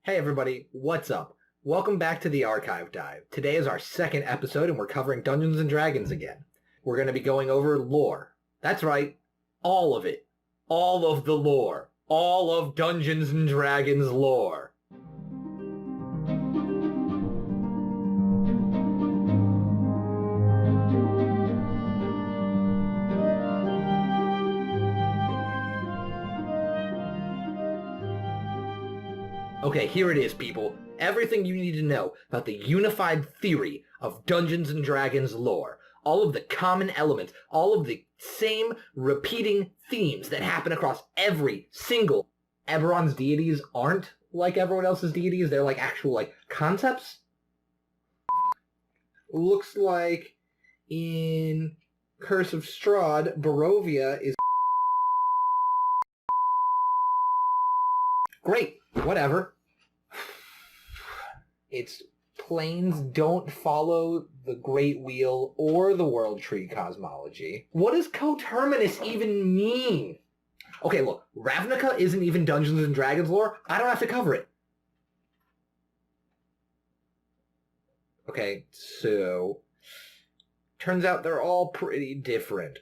Hey everybody, what's up? Welcome back to the Archive Dive. Today is our second episode and we're covering Dungeons & Dragons again. We're going to be going over lore. That's right, all of it. All of the lore. All of Dungeons & Dragons lore. Okay, here it is, people. Everything you need to know about the unified theory of Dungeons & Dragons lore. All of the common elements, all of the same repeating themes that happen across every single... Eberron's deities aren't like everyone else's deities, they're like actual concepts. Looks like in Curse of Strahd, Barovia is... Great, whatever. Its planes don't follow the Great Wheel or the World Tree cosmology. What does coterminous even mean? Okay, look, Ravnica isn't even Dungeons & Dragons lore. I don't have to cover it. Okay, so... turns out they're all pretty different.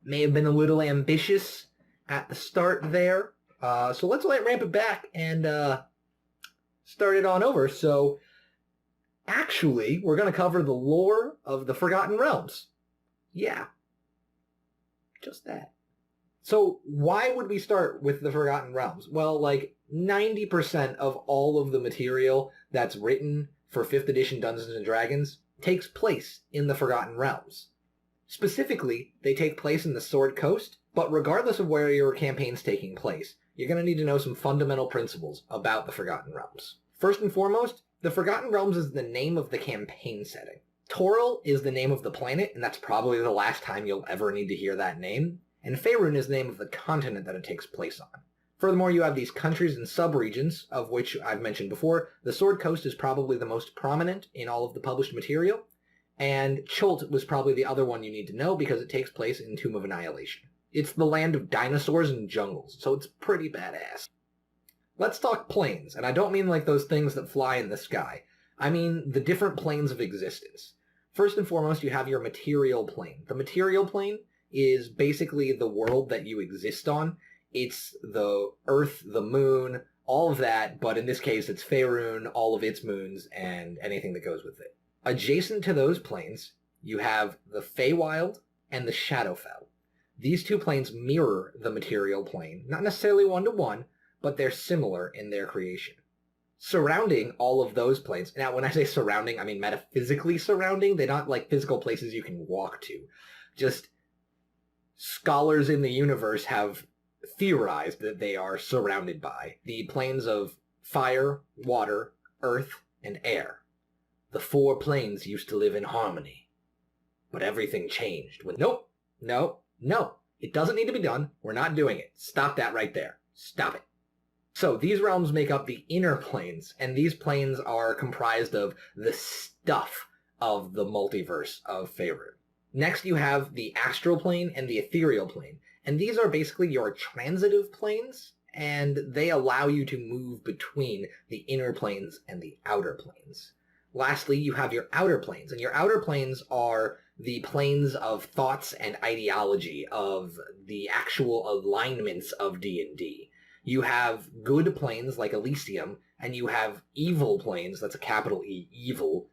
May have been a little ambitious at the start there. So let's ramp it back and start it on over. So actually, we're going to cover the lore of the Forgotten Realms. Yeah. Just that. So why would we start with the Forgotten Realms? Well, 90% of all of the material that's written for 5th edition Dungeons & Dragons takes place in the Forgotten Realms. Specifically, they take place in the Sword Coast, but regardless of where your campaign's taking place, you're going to need to know some fundamental principles about the Forgotten Realms. First and foremost, the Forgotten Realms is the name of the campaign setting. Toril is the name of the planet, and that's probably the last time you'll ever need to hear that name. And Faerûn is the name of the continent that it takes place on. Furthermore, you have these countries and sub-regions, of which I've mentioned before. The Sword Coast is probably the most prominent in all of the published material, and Chult was probably the other one you need to know because it takes place in Tomb of Annihilation. It's the land of dinosaurs and jungles, so it's pretty badass. Let's talk planes, and I don't mean like those things that fly in the sky. I mean the different planes of existence. First and foremost, you have your material plane. The material plane is basically the world that you exist on. It's the Earth, the moon, all of that, but in this case it's Faerûn, all of its moons, and anything that goes with it. Adjacent to those planes, you have the Feywild and the Shadowfell. These two planes mirror the material plane, not necessarily one-to-one, but they're similar in their creation. Surrounding all of those planes, now when I say surrounding, I mean metaphysically surrounding, they're not like physical places you can walk to. Just scholars in the universe have theorized that they are surrounded by the planes of fire, water, earth, and air. The 4 planes used to live in harmony, but everything changed when... No, it doesn't need to be done. We're not doing it. Stop that right there. Stop it. So these realms make up the inner planes, and these planes are comprised of the stuff of the multiverse of Faerûn. Next you have the astral plane and the ethereal plane, and these are basically your transitive planes, and they allow you to move between the inner planes and the outer planes. Lastly, you have your outer planes, and your outer planes are the planes of thoughts and ideology, of the actual alignments of D&D. You have good planes like Elysium, and you have evil planes, that's a capital E, evil,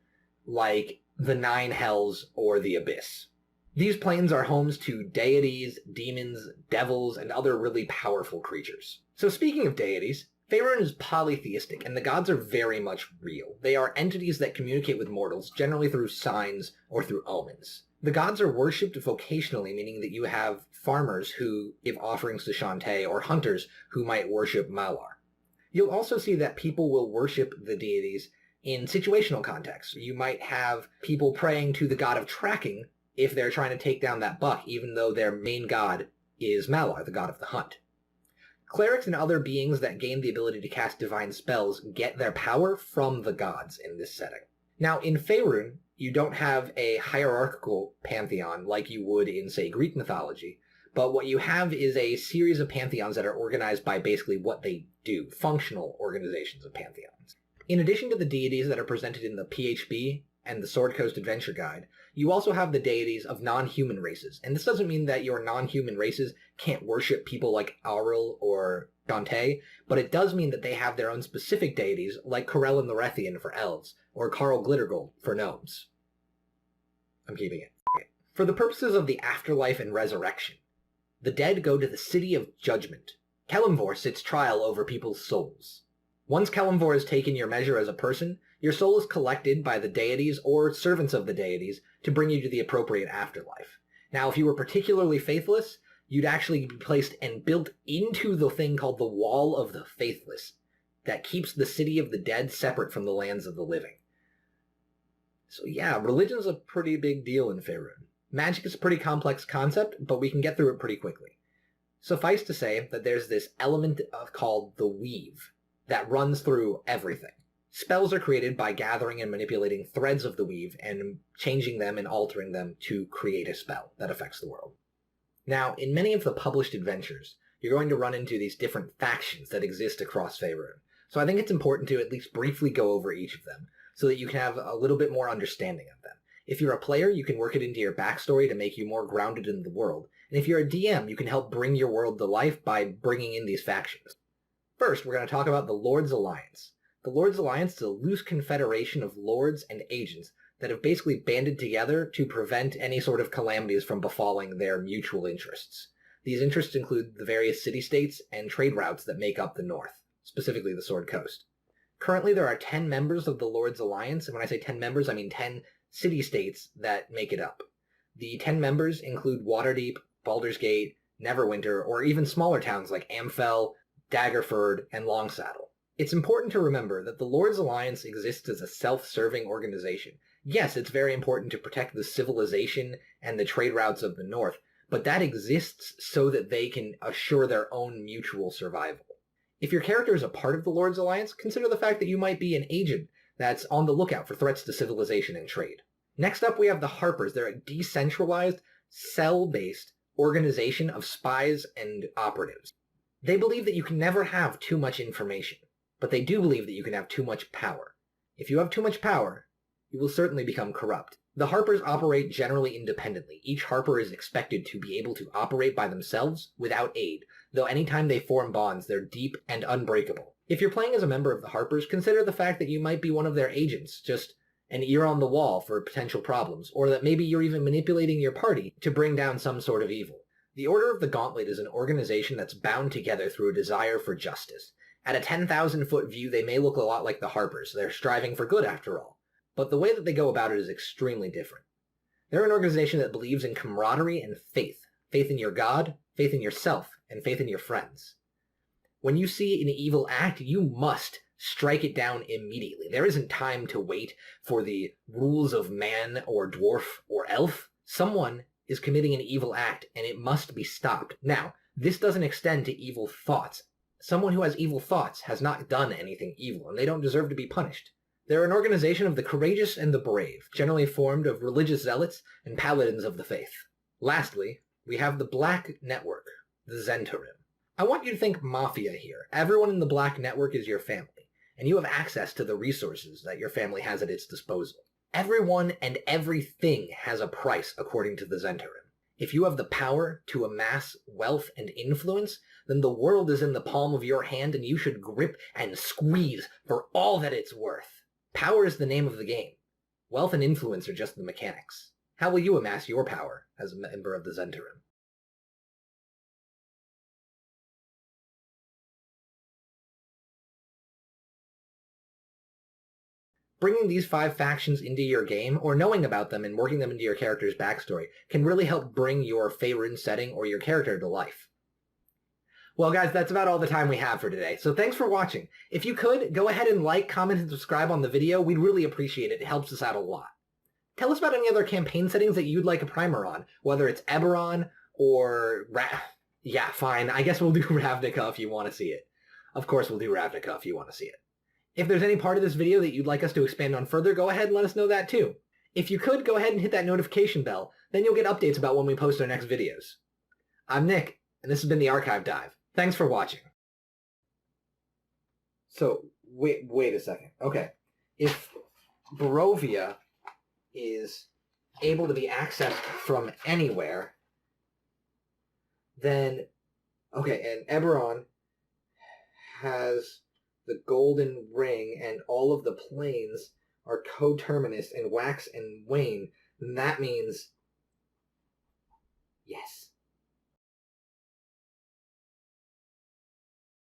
like the Nine Hells or the Abyss. These planes are homes to deities, demons, devils, and other really powerful creatures. So speaking of deities, Faerûn is polytheistic, and the gods are very much real. They are entities that communicate with mortals, generally through signs or through omens. The gods are worshipped vocationally, meaning that you have farmers who give offerings to Shantae, or hunters who might worship Malar. You'll also see that people will worship the deities in situational contexts. You might have people praying to the god of tracking if they're trying to take down that buck, even though their main god is Malar, the god of the hunt. Clerics and other beings that gain the ability to cast divine spells get their power from the gods in this setting. Now, in Faerûn, you don't have a hierarchical pantheon like you would in, say, Greek mythology, but what you have is a series of pantheons that are organized by basically what they do, functional organizations of pantheons. In addition to the deities that are presented in the PHB and the Sword Coast Adventure Guide, you also have the deities of non-human races. And this doesn't mean that your non-human races can't worship people like Auril or Dante, but it does mean that they have their own specific deities, like Corellin the Rethian for elves, or Carl Glittergold for gnomes. I'm keeping it. For the purposes of the afterlife and resurrection, the dead go to the City of Judgment. Kelemvor sits trial over people's souls. Once Kelemvor has taken your measure as a person, your soul is collected by the deities or servants of the deities to bring you to the appropriate afterlife. Now, if you were particularly faithless, you'd actually be placed and built into the thing called the Wall of the Faithless that keeps the City of the Dead separate from the lands of the living. So yeah, religion's a pretty big deal in Faerûn. Magic is a pretty complex concept, but we can get through it pretty quickly. Suffice to say that there's this element called the weave that runs through everything. Spells are created by gathering and manipulating threads of the weave and changing them and altering them to create a spell that affects the world. Now, in many of the published adventures, you're going to run into these different factions that exist across Faerûn. So I think it's important to at least briefly go over each of them so that you can have a little bit more understanding of them. If you're a player, you can work it into your backstory to make you more grounded in the world. And if you're a DM, you can help bring your world to life by bringing in these factions. First, we're going to talk about the Lord's Alliance. The Lord's Alliance is a loose confederation of lords and agents that have basically banded together to prevent any sort of calamities from befalling their mutual interests. These interests include the various city-states and trade routes that make up the North, specifically the Sword Coast. Currently, there are 10 members of the Lord's Alliance, and when I say 10 members, I mean 10 city-states that make it up. The 10 members include Waterdeep, Baldur's Gate, Neverwinter, or even smaller towns like Amfell, Daggerford, and Longsaddle. It's important to remember that the Lord's Alliance exists as a self-serving organization. Yes, it's very important to protect the civilization and the trade routes of the North, but that exists so that they can assure their own mutual survival. If your character is a part of the Lord's Alliance, consider the fact that you might be an agent that's on the lookout for threats to civilization and trade. Next up, we have the Harpers. They're a decentralized, cell-based organization of spies and operatives. They believe that you can never have too much information, but they do believe that you can have too much power. If you have too much power, you will certainly become corrupt. The Harpers operate generally independently. Each Harper is expected to be able to operate by themselves without aid, though anytime they form bonds, they're deep and unbreakable. If you're playing as a member of the Harpers, consider the fact that you might be one of their agents, just an ear on the wall for potential problems, or that maybe you're even manipulating your party to bring down some sort of evil. The Order of the Gauntlet is an organization that's bound together through a desire for justice. At a 10,000-foot view, they may look a lot like the Harpers. They're striving for good, after all. But the way that they go about it is extremely different. They're an organization that believes in camaraderie and faith. Faith in your god, faith in yourself, and faith in your friends. When you see an evil act, you must strike it down immediately. There isn't time to wait for the rules of man or dwarf or elf. Someone is committing an evil act, and it must be stopped. Now, this doesn't extend to evil thoughts. Someone who has evil thoughts has not done anything evil, and they don't deserve to be punished. They're an organization of the courageous and the brave, generally formed of religious zealots and paladins of the faith. Lastly, we have the Black Network, the Zhentarim. I want you to think Mafia here. Everyone in the Black Network is your family, and you have access to the resources that your family has at its disposal. Everyone and everything has a price according to the Zhentarim. If you have the power to amass wealth and influence, then the world is in the palm of your hand and you should grip and squeeze for all that it's worth. Power is the name of the game. Wealth and influence are just the mechanics. How will you amass your power as a member of the Zhentarim? Bringing these 5 factions into your game, or knowing about them and working them into your character's backstory, can really help bring your Faerûn setting or your character to life. Well guys, that's about all the time we have for today, so thanks for watching. If you could, go ahead and like, comment, and subscribe on the video. We'd really appreciate it. It helps us out a lot. Tell us about any other campaign settings that you'd like a primer on, whether it's Eberron or yeah, fine. I guess we'll do Ravnica if you want to see it. Of course we'll do Ravnica if you want to see it. If there's any part of this video that you'd like us to expand on further, go ahead and let us know that too. If you could, go ahead and hit that notification bell, then you'll get updates about when we post our next videos. I'm Nick, and this has been the Archive Dive. Thanks for watching. So, wait a second. Okay. If Barovia is able to be accessed from anywhere, then... Okay, and Eberron has the golden ring, and all of the planes are coterminous in wax and wane, then that means... Yes.